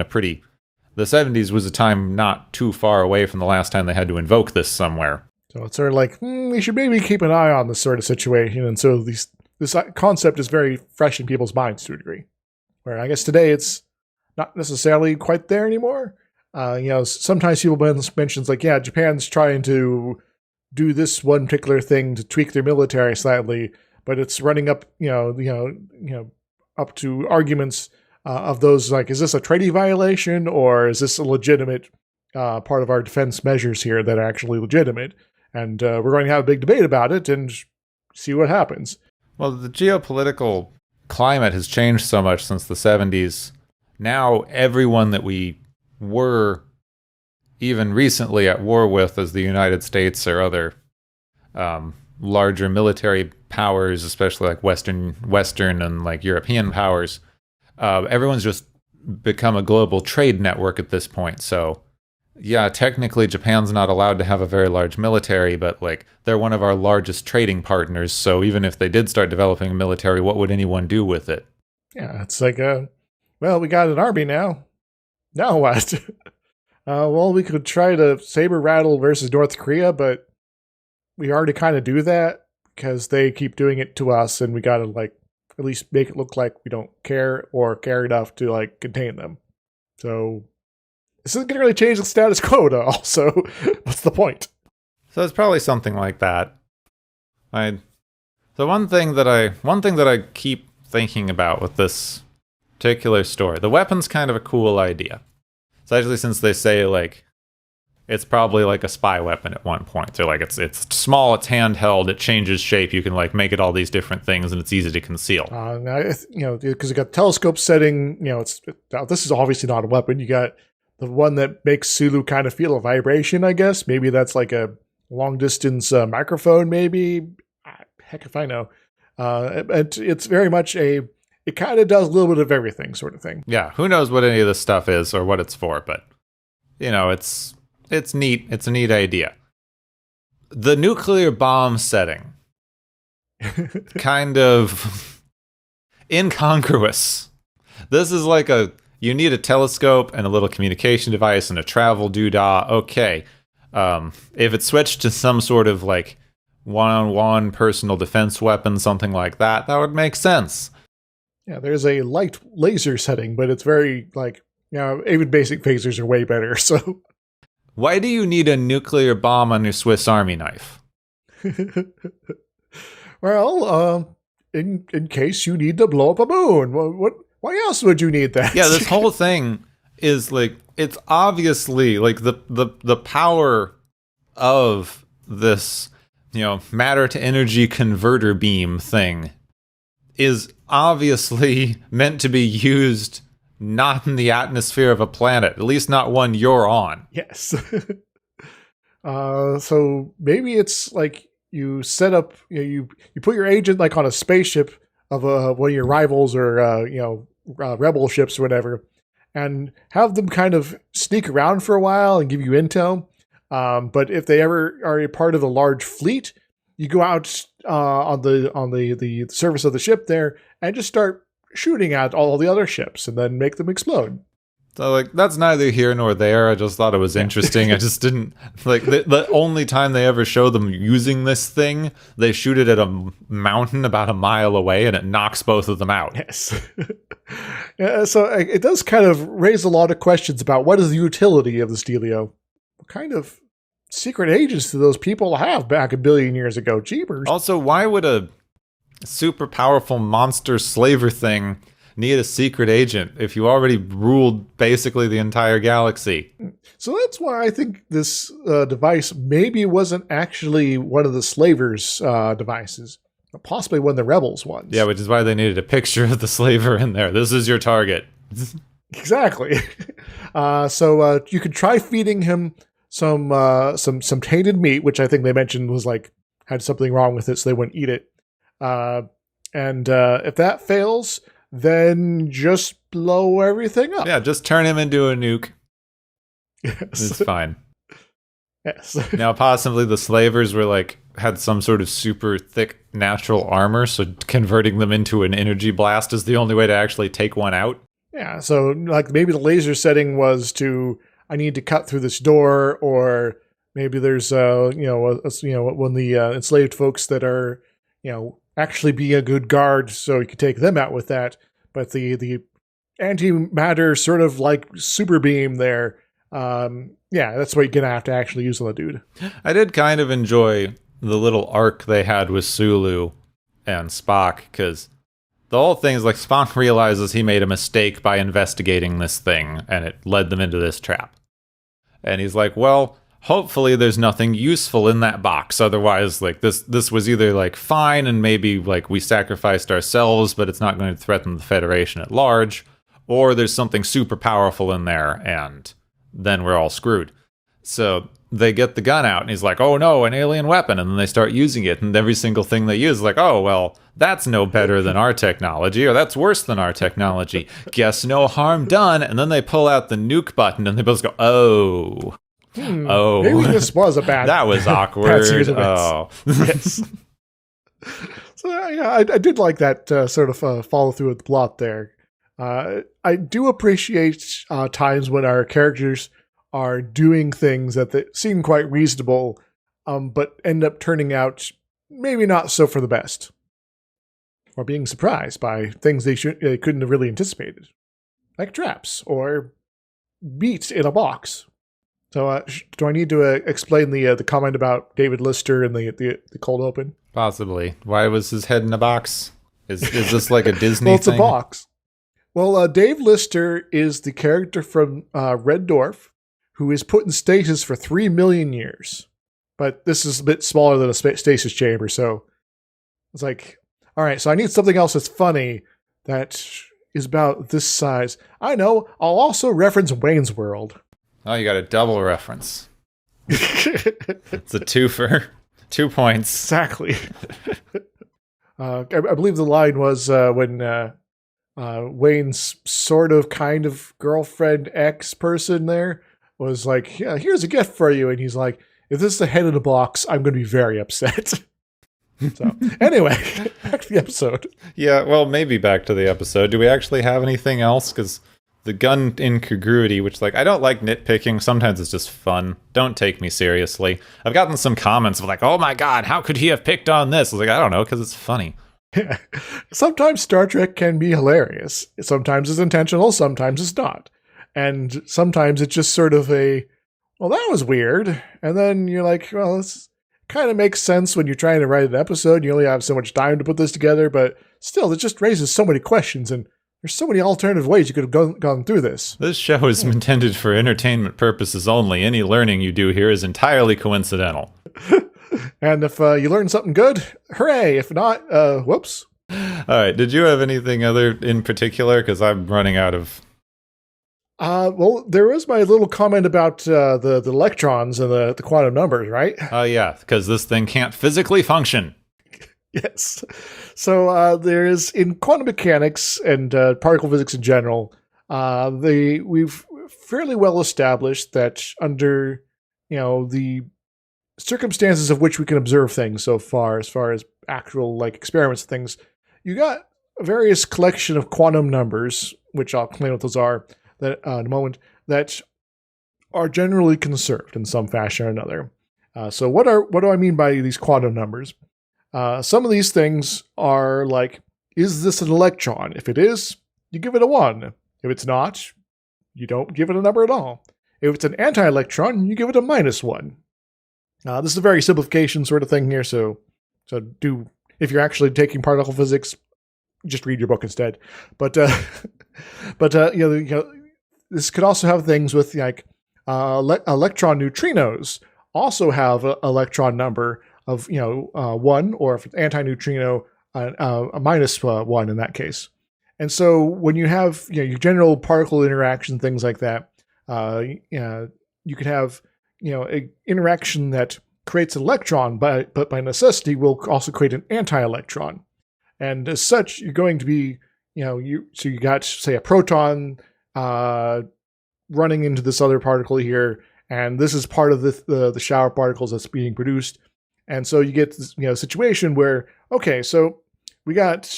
the 70s was a time not too far away from the last time they had to invoke this somewhere. So it's sort of like, we should maybe keep an eye on this sort of situation. And so this concept is very fresh in people's minds to a degree. Where I guess today it's not necessarily quite there anymore. Sometimes people mention like, yeah, Japan's trying to do this one particular thing to tweak their military slightly, but it's running up, up to arguments of those like, is this a treaty violation or is this a legitimate part of our defense measures here that are actually legitimate? And we're going to have a big debate about it and see what happens. Well, the geopolitical climate has changed so much since the 70s. Now, everyone that we were even recently at war with, as the United States or other larger military powers, especially like Western and like European powers, everyone's just become a global trade network at this point. So, yeah, technically Japan's not allowed to have a very large military, but like they're one of our largest trading partners. So even if they did start developing a military, what would anyone do with it? Yeah, it's like, we got an army now. Now what? We could try to saber rattle versus North Korea, but we already kind of do that because they keep doing it to us, and we got to like at least make it look like we don't care or care enough to like contain them. So this isn't going to really change the status quo at all, so what's the point? So it's probably something like that. So one thing that I keep thinking about with this particular story, the weapon's kind of a cool idea. Especially since they say like it's probably like a spy weapon at one point. They're like it's small, it's handheld, it changes shape, you can like make it all these different things, and it's easy to conceal. Because you got telescope setting. This is obviously not a weapon. You got the one that makes Sulu kind of feel a vibration, I guess. Maybe that's like a long-distance microphone, maybe. Heck if I know. It's very much it kind of does a little bit of everything sort of thing. Yeah, who knows what any of this stuff is or what it's for, but, it's neat. It's a neat idea. The nuclear bomb setting. Kind of incongruous. This is like you need a telescope and a little communication device and a travel doodah. Okay. If it switched to some sort of like one-on-one personal defense weapon, something like that would make sense. Yeah, there's a light laser setting, but it's very like, even basic phasers are way better, so. Why do you need a nuclear bomb on your Swiss Army knife? Well, in case you need to blow up a moon. Why else would you need that? Yeah, this whole thing is like, it's obviously like the power of this, matter to energy converter beam thing is obviously meant to be used not in the atmosphere of a planet, at least not one you're on. Yes. So maybe it's like you set up, you put your agent like on a spaceship of one of your rivals or rebel ships or whatever, and have them kind of sneak around for a while and give you intel. But if they ever are a part of a large fleet, you go out on the surface of the ship there and just start shooting at all the other ships and then make them explode. So like that's neither here nor there. I just thought it was interesting. I just didn't like the only time they ever show them using this thing, they shoot it at a mountain about a mile away and it knocks both of them out. Yes. Yeah, so it does kind of raise a lot of questions about what is the utility of this dealio. What kind of secret agents do those people have back a billion years ago? Jeepers. Also, why would a super powerful monster slaver thing need a secret agent if you already ruled basically the entire galaxy? So that's why I think this device maybe wasn't actually one of the slavers' devices, but possibly one of the rebels' ones. Yeah, which is why they needed a picture of the slaver in there. This is your target. Exactly. So you could try feeding him some tainted meat, which I think they mentioned was like had something wrong with it, so they wouldn't eat it. And if that fails, then just blow everything up. Yeah, just turn him into a nuke. Yes. It's fine. Yes. Now, possibly the slavers were like, had some sort of super thick natural armor, so converting them into an energy blast is the only way to actually take one out. Yeah, so like maybe the laser setting was I need to cut through this door, or maybe there's one of the enslaved folks that are actually be a good guard, so you could take them out with that. But the antimatter sort of like super beam there, that's what you're gonna have to actually use on the dude. I did kind of enjoy the little arc they had with Sulu and Spock, because the whole thing is like Spock realizes he made a mistake by investigating this thing, and it led them into this trap. And he's like, well, hopefully there's nothing useful in that box. Otherwise, like this was either like fine and maybe like we sacrificed ourselves, but it's not going to threaten the Federation at large, or there's something super powerful in there, and then we're all screwed. So they get the gun out, and he's like, oh no, an alien weapon. And then they start using it, and every single thing they use is like, oh, well, that's no better than our technology, or that's worse than our technology. Guess no harm done. And then they pull out the nuke button, and they both go, oh. Oh. Maybe this was a bad That was awkward. bad series of events. Oh. Yes. So I did like that sort of follow through with the plot there. I do appreciate times when our characters are doing things that seem quite reasonable, but end up turning out maybe not so for the best, or being surprised by things they couldn't have really anticipated, like traps or beats in a box. So, do I need to explain the comment about David Lister and the cold open? Possibly. Why was his head in a box? Is this like a Disney Well, it's thing? a box. Well, Dave Lister is the character from Red Dwarf, who is put in stasis for 3 million years. But this is a bit smaller than a stasis chamber, so it's like, all right, so I need something else that's funny that is about this size. I know, I'll also reference Wayne's World. Oh, you got a double reference. It's a twofer. 2 points. Exactly. I believe the line was when Wayne's sort of kind of girlfriend ex-person there was like, yeah, here's a gift for you. And he's like, if this is the head of the box, I'm going to be very upset. So anyway, back to the episode. Yeah, well, maybe back to the episode. Do we actually have anything else? Because the gun incongruity, which, like, I don't like nitpicking. Sometimes it's just fun. Don't take me seriously. I've gotten some comments of like, oh my god, how could he have picked on this? I was like, I don't know, because it's funny. Sometimes Star Trek can be hilarious. Sometimes it's intentional, sometimes it's not. And sometimes it's just sort of well, that was weird. And then you're like, well, this kind of makes sense when you're trying to write an episode. You only have so much time to put this together, but still, it just raises so many questions, and there's so many alternative ways you could have gone through this. This show is intended for entertainment purposes only. Any learning you do here is entirely coincidental. And if you learn something good, hooray. If not, whoops. All right, did you have anything other in particular? Because I'm running out of... Well, there was my little comment about the electrons and the quantum numbers, right? Oh, yeah, because this thing can't physically function. Yes. So there is, in quantum mechanics and particle physics in general, we've fairly well established that under, the circumstances of which we can observe things so far as actual like experiments and things, you got a various collection of quantum numbers, which I'll explain what those are that in a moment, that are generally conserved in some fashion or another. So what do I mean by these quantum numbers? Some of these things are like, is this an electron? If it is, you give it a 1. If it's not, you don't give it a number at all. If it's an anti-electron, you give it a -1. This is a very simplification sort of thing here, so if you're actually taking particle physics, just read your book instead. But this could also have things with like electron neutrinos also have an electron number of 1, or if it's anti-neutrino, a -1 in that case. And so when you have your general particle interaction, things like that, you could have an interaction that creates an electron, but by necessity will also create an anti-electron. And as such, you're going to be so you got, say, a proton running into this other particle here, and this is part of the shower particles that's being produced. And so you get this, situation where, okay, so we got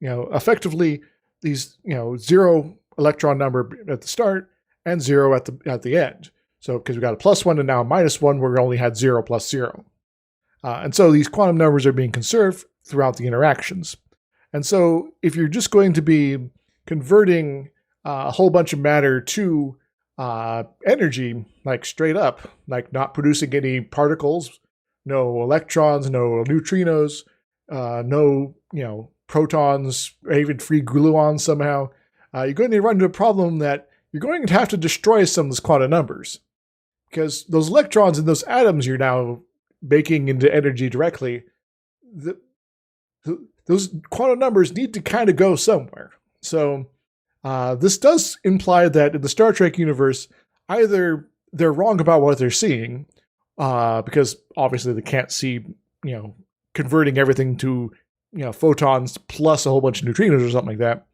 effectively these, 0 electron number at the start and 0 at the end. So because we got a +1 and now a -1, where we only had 0 plus 0. And so these quantum numbers are being conserved throughout the interactions. And so if you're just going to be converting a whole bunch of matter to energy, like straight up, like not producing any particles, no electrons, no neutrinos, no protons, or even free gluons somehow, you're going to run into a problem that you're going to have to destroy some of those quantum numbers. Because those electrons in those atoms you're now baking into energy directly, those quantum numbers need to kind of go somewhere. So this does imply that in the Star Trek universe, either they're wrong about what they're seeing, because obviously they can't see, converting everything to, photons plus a whole bunch of neutrinos or something like that.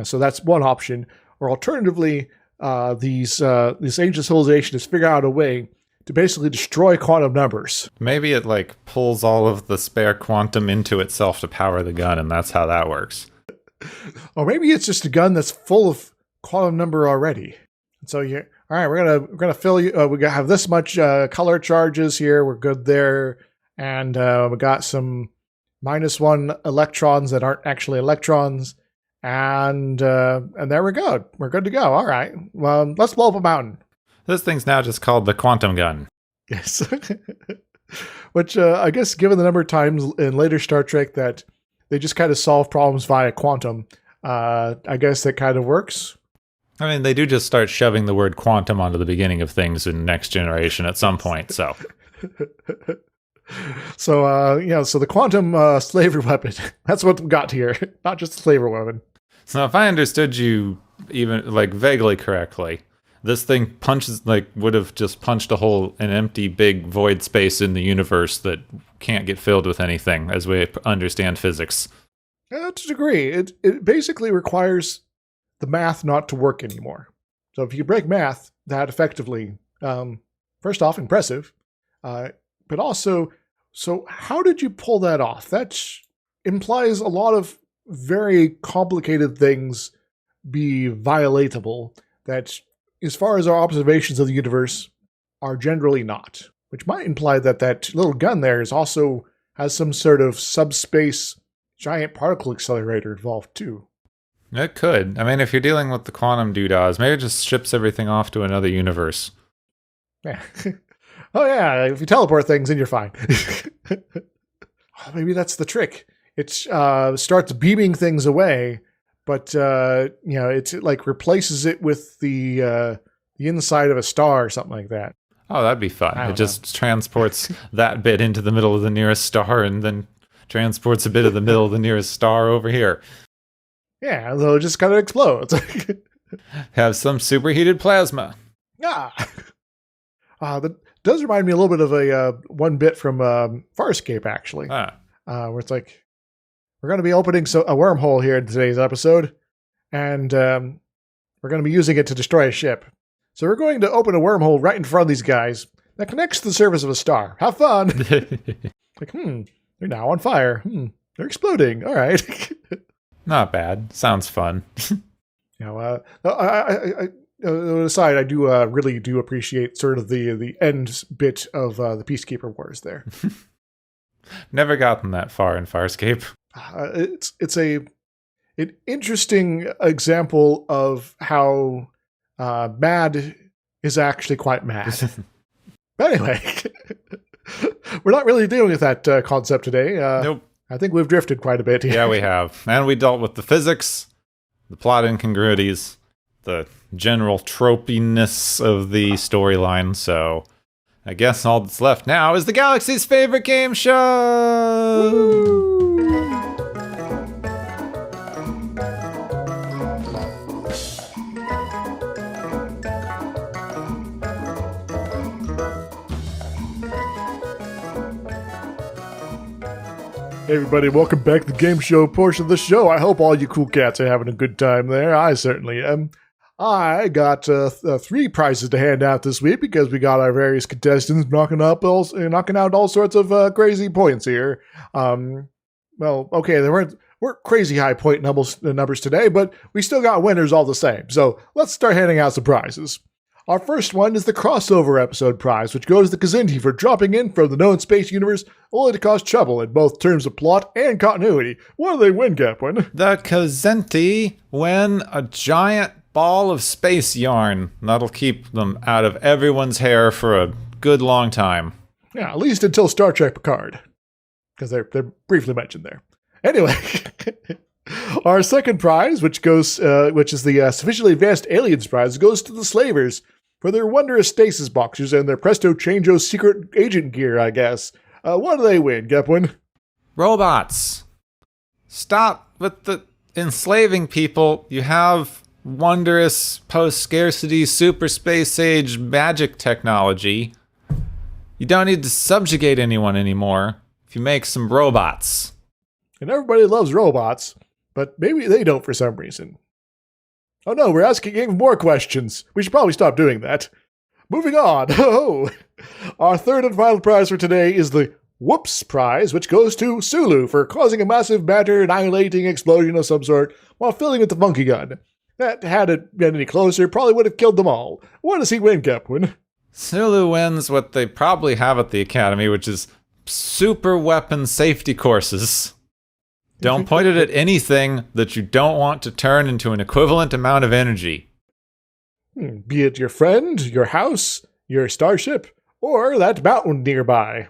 So that's one option. Or alternatively, this ancient civilization has figured out a way to basically destroy quantum numbers. Maybe it pulls all of the spare quantum into itself to power the gun, and that's how that works. Or maybe it's just a gun that's full of quantum number already. So all right, we're gonna fill you. We gotta have this much color charges here. We're good there, and we got some -1 electrons that aren't actually electrons, and there we go. We're good to go. All right, well, let's blow up a mountain. This thing's now just called the quantum gun. Yes. Which I guess, given the number of times in later Star Trek that they just kind of solve problems via quantum, I guess that kind of works. I mean, they do just start shoving the word quantum onto the beginning of things in Next Generation at some point, so. So the quantum slavery weapon, that's what we got here, not just a slavery weapon. So if I understood you even, vaguely correctly, this thing would have just punched an empty big void space in the universe that can't get filled with anything, as we understand physics. To a degree. It basically requires the math not to work anymore. So if you break math that effectively, first off, impressive, but also, so how did you pull that off? That implies a lot of very complicated things be violatable that, as far as our observations of the universe, are generally not. Which might imply that little gun there has some sort of subspace giant particle accelerator involved too. It could. I mean, if you're dealing with the quantum doodahs, maybe it just ships everything off to another universe. Yeah. Oh yeah, if you teleport things, then you're fine. Maybe that's the trick. It starts beaming things away, but it replaces it with the inside of a star or something like that. Oh, that'd be fun. It just transports that bit into the middle of the nearest star and then transports a bit of the middle of the nearest star over here. Yeah, they'll just kind of explode. Have some superheated plasma. Ah! That does remind me a little bit of a one bit from Farscape, actually. Where it's we're going to be opening a wormhole here in today's episode, and we're going to be using it to destroy a ship. So we're going to open a wormhole right in front of these guys that connects to the surface of a star. Have fun! They're now on fire. They're exploding. All right. Not bad. Sounds fun. Aside, I do really do appreciate sort of the end bit of the Peacekeeper Wars there. Never gotten that far in Farscape. It's an interesting example of how mad is actually quite mad. But anyway, we're not really dealing with that concept today. Nope. I think we've drifted quite a bit here. Yeah, we have. And we dealt with the physics, the plot incongruities, the general tropiness of the storyline, so I guess all that's left now is the galaxy's favorite game show! Woo! Hey everybody, welcome back to the game show portion of the show. I hope all you cool cats are having a good time there. I certainly am. I got 3 prizes to hand out this week because we got our various contestants knocking out all sorts of crazy points here. Well, okay, there weren't crazy high point numbers today, but we still got winners all the same. So let's start handing out some prizes. Our first one is the crossover episode prize, which goes to Kazinti for dropping in from the known space universe only to cause trouble in both terms of plot and continuity. What do they win, Gapwin? The Kazinti win a giant ball of space yarn. That'll keep them out of everyone's hair for a good long time. Yeah, at least until Star Trek Picard, because they're briefly mentioned there. Anyway, our second prize, which is the Sufficiently Advanced Aliens prize, goes to the Slavers for their wondrous stasis boxes and their Presto Changeo secret agent gear, I guess. What do they win, Gepwin? Robots. Stop with the enslaving people. You have wondrous post-scarcity super space age magic technology. You don't need to subjugate anyone anymore if you make some robots. And everybody loves robots, but maybe they don't for some reason. Oh no, we're asking even more questions. We should probably stop doing that. Moving on. Oh, our third and final prize for today is the Whoops prize, which goes to Sulu for causing a massive matter-annihilating explosion of some sort while filling with the funky gun. That, had it been any closer, probably would have killed them all. What does he win, Gepwin? Sulu wins what they probably have at the Academy, which is super weapon safety courses. Don't point it at anything that you don't want to turn into an equivalent amount of energy. Be it your friend, your house, your starship, or that mountain nearby.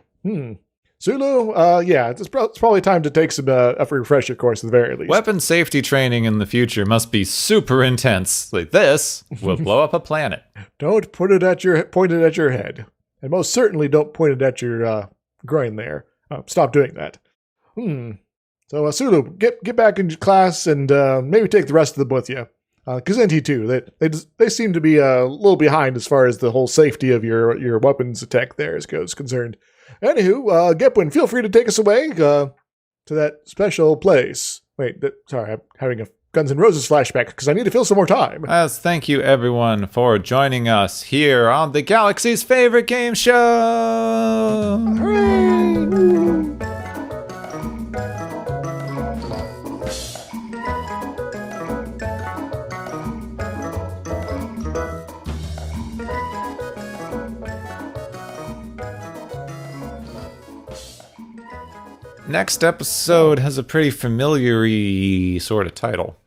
Sulu, yeah, it's probably time to take some a refresher course at the very least. Weapon safety training in the future must be super intense. Like this will blow up a planet. Don't point it at your head. And most certainly don't point it at your groin there. Stop doing that. So, Sulu, get back into class and maybe take the rest of them with you. Kazinti, too. They seem to be a little behind as far as the whole safety of your weapons tech there is concerned. Anywho, Gepwin, feel free to take us away to that special place. Wait, sorry, I'm having a Guns N' Roses flashback because I need to fill some more time. Yes, thank you everyone for joining us here on the Galaxy's favorite game show! Hooray! Next episode has a pretty familiar-y sort of title.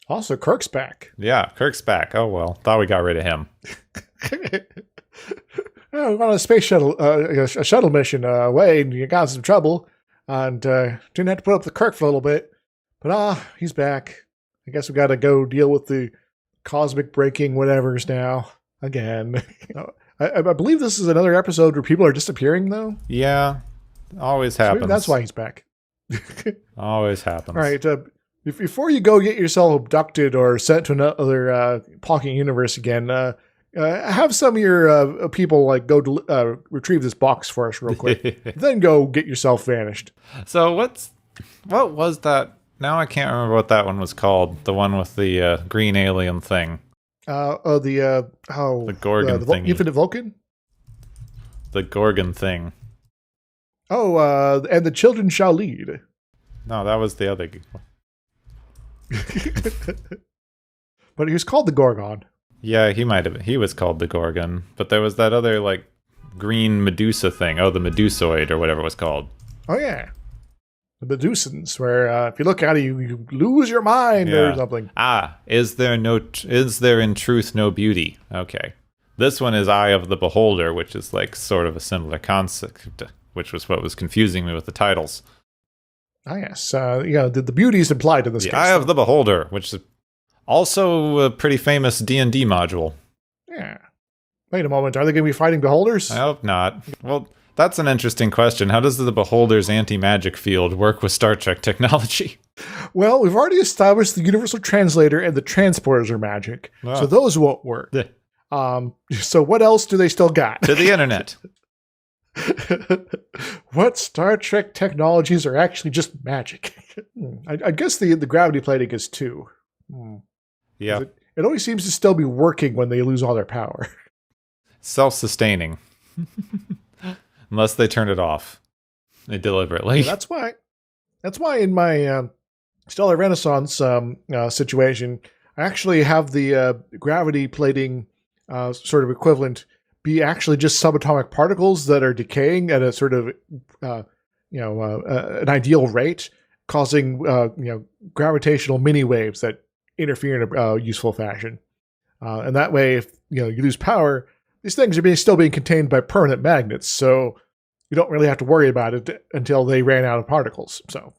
Also, Kirk's back. Yeah, Kirk's back. Oh, well. Thought we got rid of him. We went on a space shuttle, a shuttle mission away, and you got in some trouble, and didn't have to put up the Kirk for a little bit. But, he's back. I guess we got to go deal with the cosmic breaking whatevers now. Again. I believe this is another episode where people are disappearing, though. Yeah. Always happens. So that's why he's back. Always happens. All right. Before you go get yourself abducted or sent to another Pocking universe again, have some of your people go retrieve this box for us real quick. Then go get yourself vanished. So what was that? Now I can't remember what that one was called. The one with the green alien thing. The Gorgon thing. Infinite Vulcan. The Gorgon thing. Oh, and the children shall lead. No, that was the other. But he was called the Gorgon. Yeah, he was called the Gorgon. But there was that other, green Medusa thing. Oh, the Medusoid, or whatever it was called. Oh, yeah. The Medusans, where if you look at it, you lose your mind or something. Is there in truth no beauty? Okay. This one is Eye of the Beholder, which is, sort of a similar concept, which was what was confusing me with the titles. Ah, yes. The beauty is implied in this case. The Eye of the Beholder, which is also a pretty famous D&D module. Yeah. Wait a moment. Are they going to be fighting beholders? I hope not. Well, that's an interesting question. How does the Beholder's anti-magic field work with Star Trek technology? Well, we've already established the universal translator and the transporters are magic. Oh. So those won't work. So what else do they still got? To the internet. What Star Trek technologies are actually just magic? I guess the gravity plating is too. Yeah. It always seems to still be working when they lose all their power. Self-sustaining. Unless they turn it off deliberately. Yeah, that's why in my Stellar Renaissance situation, I actually have the gravity plating sort of equivalent be actually just subatomic particles that are decaying at a sort of an ideal rate, causing gravitational mini waves that interfere in a useful fashion. And that way, if you lose power, these things are still being contained by permanent magnets, so you don't really have to worry about it until they ran out of particles. So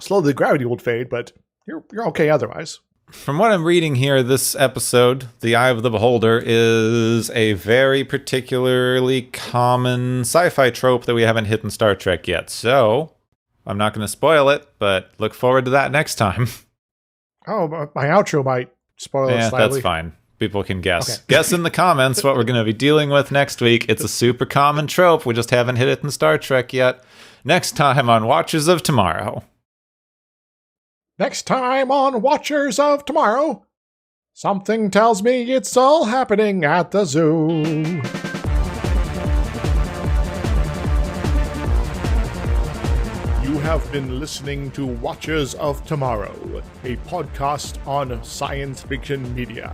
slowly the gravity will fade, but you're okay otherwise. From what I'm reading here, this episode, The Eye of the Beholder, is a very particularly common sci-fi trope that we haven't hit in Star Trek yet. So, I'm not going to spoil it, but look forward to that next time. Oh, my outro might spoil it slightly. That's fine. People can guess. Okay. Guess in the comments what we're going to be dealing with next week. It's a super common trope. We just haven't hit it in Star Trek yet. Next time on Watchers of Tomorrow. Next time on Watchers of Tomorrow, something tells me it's all happening at the zoo. You have been listening to Watchers of Tomorrow, a podcast on science fiction media.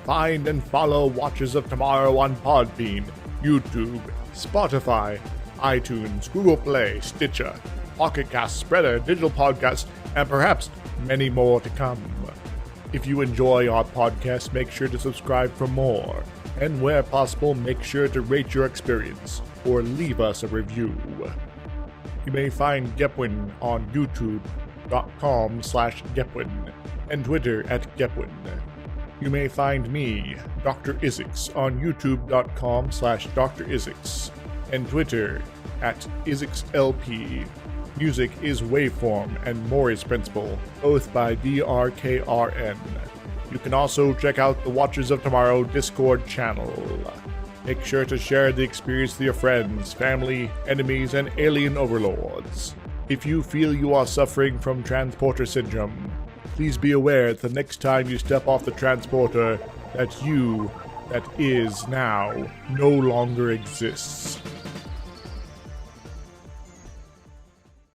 Find and follow Watchers of Tomorrow on Podbean, YouTube, Spotify, iTunes, Google Play, Stitcher, Pocket Cast, Spreader, Digital Podcast, and perhaps many more to come. If you enjoy our podcast, make sure to subscribe for more. And where possible, make sure to rate your experience or leave us a review. You may find Gepwin on youtube.com/Gepwin and Twitter @Gepwin. You may find me, Dr. Isix, on youtube.com/Dr. Isix and Twitter @IsixLP. Music is Waveform and Mori's Principle, both by DRKRN. You can also check out the Watchers of Tomorrow Discord channel. Make sure to share the experience with your friends, family, enemies, and alien overlords. If you feel you are suffering from transporter syndrome, please be aware that the next time you step off the transporter, that you, that is now, no longer exists.